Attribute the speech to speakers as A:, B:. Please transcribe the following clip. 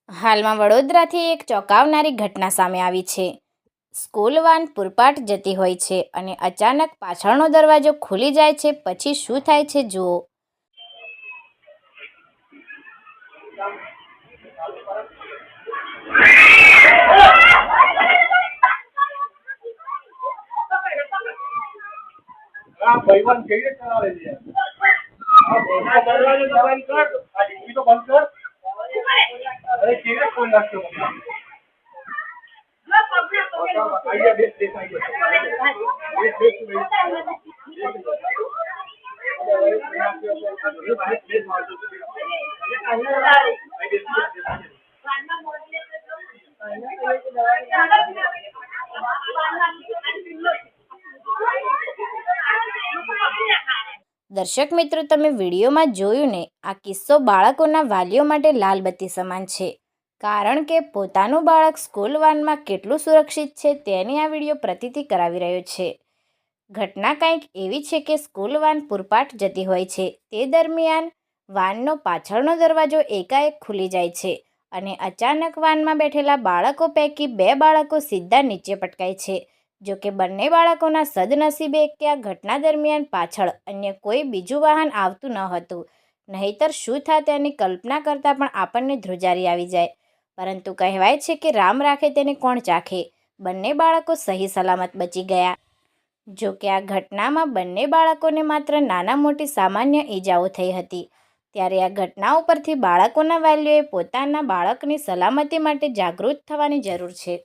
A: હાલમાં વડોદરાથી એક ચોંકાવનારી ઘટના સામે આવી છે। સ્કૂલ વાન પૂરપાટ જતી હોય છે અને અચાનક પાછળનો દરવાજો ખુલી જાય છે। પછી શું થાય છે જુઓ। દર્શક મિત્રો, તમે વિડીયોમાં જોયું ને, આ કિસ્સો બાળકોના વાલીઓ માટે લાલબત્તી સમાન છે। કારણ કે પોતાનું બાળક સ્કૂલ વાનમાં કેટલું સુરક્ષિત છે તેની આ વિડીયો પ્રતીતિ કરાવી રહ્યો છે। ઘટના કંઈક એવી છે કે સ્કૂલ વાન પૂરપાટ જતી હોય છે। તે દરમિયાન વાનનો પાછળનો દરવાજો એકાએક ખુલી જાય છે અને અચાનક વાનમાં બેઠેલા બાળકો પૈકી 2 બાળકો સીધા નીચે પટકાય છે। જોકે બંને બાળકોના સદનસીબે કે આ ઘટના દરમિયાન પાછળ અન્ય કોઈ બીજું વાહન આવતું ન હતું, નહીંતર શું થાત તેની કલ્પના કરતાં પણ આપણને ધ્રુજારી આવી જાય। પરંતુ કહેવાય છે કે રામ રાખે તેને કોણ ચાખે, બંને બાળકો સહી સલામત બચી ગયા। જોકે આ ઘટનામાં બંને બાળકોને માત્ર નાના મોટી સામાન્ય ઈજાઓ થઈ હતી। ત્યારે આ ઘટના ઉપરથી બાળકોના વાલીઓએ પોતાના બાળકની સલામતી માટે જાગૃત થવાની જરૂર છે।